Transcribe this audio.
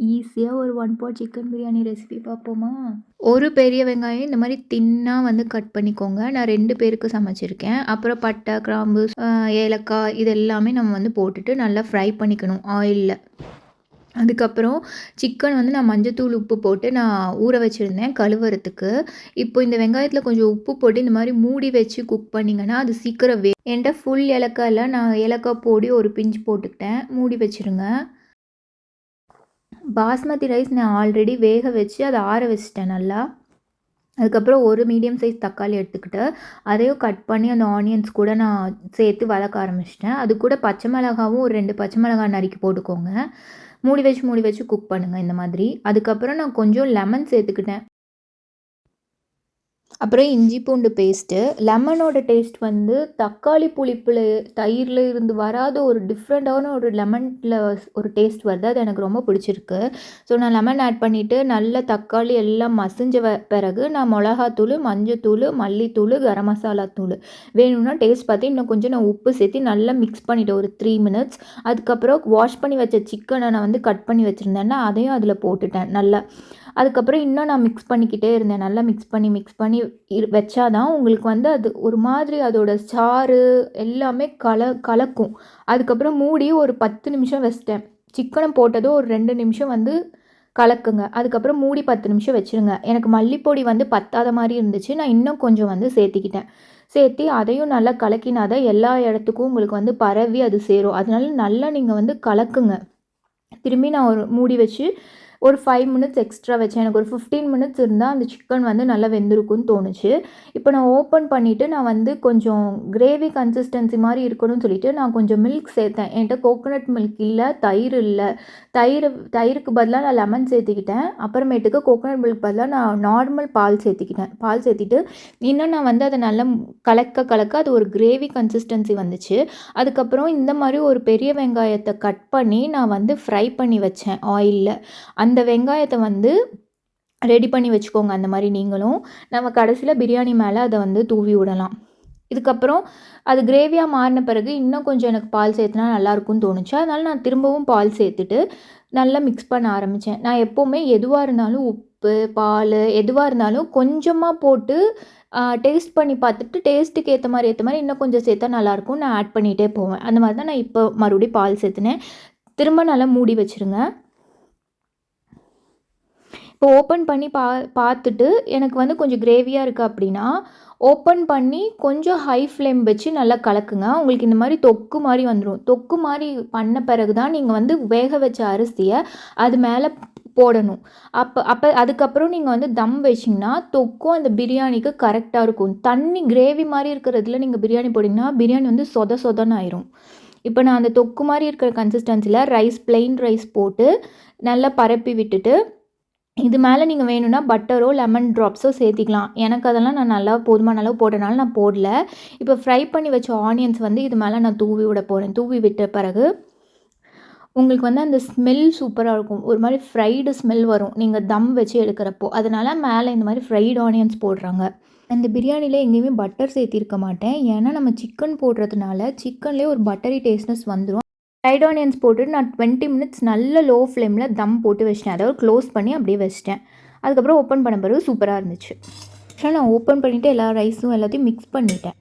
ஈஸியாக ஒரு 1 பாட் chicken biryani recipe பார்ப்போமா? ஒரு பெரிய வெங்காயம் இந்த மாதிரி தின்னா வந்து கட் பண்ணிக்கோங்க. நான் 2 பேருக்கு சமைச்சிருக்கேன். அப்புறம் பட்டை, கிராம்பு, ஏலக்காய் இது எல்லாமே நம்ம வந்து போட்டுட்டு நல்லா ஃப்ரை பண்ணிக்கணும் ஆயிலில். அதுக்கப்புறம் சிக்கன் வந்து நான் மஞ்சத்தூள், உப்பு போட்டு நான் ஊற வச்சுருந்தேன் கழுவுறதுக்கு. இப்போ இந்த வெங்காயத்தில் கொஞ்சம் உப்பு போட்டு இந்த மாதிரி மூடி வச்சு குக் பண்ணிங்கன்னா அது சீக்கிரம் என்கிட்ட ஃபுல் ஏலக்காய் இல்லை, நான் ஏலக்காய் பொடி ஒரு பிஞ்ச் போட்டுக்கிட்டேன். மூடி வச்சுருங்க. பாஸ்மதி ரைஸ் நான் ஆல்ரெடி வேக வச்சு அதை ஆற வச்சிட்டேன் நல்லா. அதுக்கப்புறம் ஒரு மீடியம் சைஸ் தக்காளி எடுத்துக்கிட்டு அதையும் கட் பண்ணி அந்த ஆனியன்ஸ் கூட நான் சேர்த்து வதக்க ஆரம்பிச்சிட்டேன். அது கூட பச்சை மிளகாவும் ஒரு 2 பச்சை மிளகாய் நறுக்கி போட்டுக்கோங்க. மூடி வச்சு குக் பண்ணுங்கள் இந்த மாதிரி. அதுக்கப்புறம் நான் கொஞ்சம் லெமன் சேர்த்துக்கிட்டேன். அப்புறம் இஞ்சி பூண்டு பேஸ்ட்டு. லெமனோட டேஸ்ட் வந்து தக்காளி புளிப்பில் தயிரில் இருந்து வராத ஒரு டிஃப்ரெண்ட்டான ஒரு லெமனில் ஒரு டேஸ்ட் வருது. அது எனக்கு ரொம்ப பிடிச்சிருக்கு. ஸோ நான் லெமன் ஆட் பண்ணிவிட்டு நல்ல தக்காளி எல்லாம் மசிஞ்ச பிறகு நான் மிளகாத்தூள், மஞ்சத்தூள், மல்லித்தூள், கரம் மசாலா தூள் வேணும்னா டேஸ்ட் பார்த்து இன்னும் கொஞ்சம் நான் உப்பு சேர்த்து நல்லா மிக்ஸ் பண்ணிவிட்டேன் ஒரு 3 மினிட்ஸ். அதுக்கப்புறம் வாஷ் பண்ணி வச்ச சிக்கனை நான் வந்து கட் பண்ணி வச்சுருந்தேன்னா அதையும் அதில் போட்டுட்டேன் நல்லா. அதுக்கப்புறம் இன்னும் நான் மிக்ஸ் பண்ணிக்கிட்டே இருந்தேன். நல்லா மிக்ஸ் பண்ணி வச்சா தான் உங்களுக்கு வந்து அது ஒரு மாதிரி அதோட சாறு எல்லாமே கலக்கும். அதுக்கப்புறம் மூடி ஒரு 10 நிமிஷம் வச்சிட்டேன். சிக்கனை போட்டதும் ஒரு 2 நிமிஷம் வந்து கலக்குங்க. அதுக்கப்புறம் மூடி 10 நிமிஷம் வச்சுருங்க. எனக்கு மல்லிப்பொடி வந்து பத்தாத மாதிரி இருந்துச்சு. நான் இன்னும் கொஞ்சம் வந்து சேர்த்திக்கிட்டேன். சேர்த்து அதையும் நல்லா கலக்கினா தான் எல்லா இடத்துக்கும் உங்களுக்கு வந்து பரவி அது சேரும். அதனால நல்லா நீங்கள் வந்து கலக்குங்க. திரும்பி நான் ஒரு மூடி வச்சு ஒரு 5 மினிட்ஸ் எக்ஸ்ட்ரா வச்சேன். எனக்கு ஒரு 15 மினிட்ஸ் இருந்தால் அந்த சிக்கன் வந்து நல்லா வெந்திருக்குன்னு தோணுச்சு. இப்போ நான் ஓப்பன் பண்ணிவிட்டு நான் வந்து கொஞ்சம் கிரேவி கன்சிஸ்டன்சி மாதிரி இருக்கணும்னு சொல்லிட்டு நான் கொஞ்சம் மில்க் சேர்த்தேன். என்கிட்ட கோகோனட் மில்க் இல்லை, தயிர் இல்லை. தயிருக்கு பதிலாக நான் லெமன் சேர்த்துக்கிட்டேன். அப்புறமேட்டுக்கு கோகோனட் மில்க் பதிலாக நான் நார்மல் பால் சேர்த்துக்கிட்டேன். பால் சேர்த்திட்டு இன்னும் நான் வந்து அதை நல்லா கலக்க அது ஒரு கிரேவி கன்சிஸ்டன்சி வந்துச்சு. அதுக்கப்புறம் இந்த மாதிரி ஒரு பெரிய வெங்காயத்தை கட் பண்ணி நான் வந்து ஃப்ரை பண்ணி வச்சேன் ஆயிலில். அந்த வெங்காயத்தை வந்து ரெடி பண்ணி வச்சுக்கோங்க. அந்த மாதிரி நீங்களும் நம்ம கடைசியில் பிரியாணி மேலே அதை வந்து தூவி விடலாம். இதுக்கப்புறம் அது கிரேவியாக மாறின பிறகு இன்னும் கொஞ்சம் எனக்கு பால் சேர்த்துனா நல்லாயிருக்கும்னு தோணுச்சு. அதனால் நான் திரும்பவும் பால் சேர்த்துட்டு நல்லா மிக்ஸ் பண்ண ஆரம்பித்தேன். நான் எப்போவுமே எதுவாக இருந்தாலும் உப்பு, பால் எதுவாக இருந்தாலும் கொஞ்சமாக போட்டு டேஸ்ட் பண்ணி பார்த்துட்டு டேஸ்ட்டுக்கு ஏற்ற மாதிரி இன்னும் கொஞ்சம் சேர்த்தா நல்லாயிருக்கும் நான் ஆட் பண்ணிகிட்டே போவேன். அந்த மாதிரி தான் நான் இப்போ மறுபடியும் பால் சேர்த்துனேன். திரும்ப நல்லா மூடி வச்சுருங்க. இப்போ ஓப்பன் பண்ணி பார்த்துட்டு எனக்கு வந்து கொஞ்சம் கிரேவியாக இருக்குது அப்படின்னா ஓப்பன் பண்ணி கொஞ்சம் ஹை ஃப்ளேம் வச்சு நல்லா கலக்குங்க. உங்களுக்கு இந்த மாதிரி தொக்கு மாதிரி வந்துடும். தொக்கு மாதிரி பண்ண பிறகு தான் நீங்கள் வந்து வேக வச்ச அரிசியை அது மேலே போடணும். அதுக்கப்புறம் நீங்கள் வந்து தம் வச்சிங்கன்னா தொக்கும் அந்த பிரியாணிக்கு கரெக்டாக இருக்கும். தண்ணி கிரேவி மாதிரி இருக்கிறதுல நீங்கள் பிரியாணி போட்டிங்கன்னா பிரியாணி வந்து சொதன்னு ஆயிரும். இப்போ நான் அந்த தொக்கு மாதிரி இருக்கிற கன்சிஸ்டன்சியில் பிளெயின் ரைஸ் போட்டு நல்லா பரப்பி விட்டுட்டு இது மேலே நீங்கள் வேணும்னா பட்டரோ லெமன் ட்ராப்ஸோ சேர்த்திக்கலாம். எனக்கு அதெல்லாம் நான் நல்லா போதுமான அளவு போட்டனால நான் போடல. இப்போ ஃப்ரை பண்ணி வச்ச ஆனியன்ஸ் வந்து இது மேலே நான் தூவி விட போகிறேன். தூவி விட்ட பிறகு உங்களுக்கு வந்து அந்த ஸ்மெல் சூப்பராக இருக்கும். ஒரு மாதிரி ஃப்ரைடு ஸ்மெல் வரும் நீங்கள் தம் வச்சு எடுக்கிறப்போ. அதனால் மேலே இந்த மாதிரி ஃப்ரைடு ஆனியன்ஸ் போடுறாங்க. அந்த பிரியாணியில் எங்கேயுமே பட்டர் சேர்த்திருக்க மாட்டேன். ஏன்னா நம்ம சிக்கன் போடுறதுனால சிக்கன்லேயே ஒரு பட்டரி டேஸ்ட்னஸ் வந்துடும். ஃப்ரைட் ஆனியன்ஸ் போட்டுட்டு நான் 20 மினிட்ஸ் நல்ல லோ ஃப்ளேமில் தம் போட்டு வச்சிட்டேன். அதாவது க்ளோஸ் பண்ணி அப்படியே வச்சிட்டேன். அதுக்கப்புறம் ஓப்பன் பண்ண பிறகு சூப்பராக இருந்துச்சு. ஆக்சுவலாக நான் ஓப்பன் பண்ணிவிட்டு எல்லா ரைஸும் எல்லாத்தையும் மிக்ஸ் பண்ணிட்டேன்.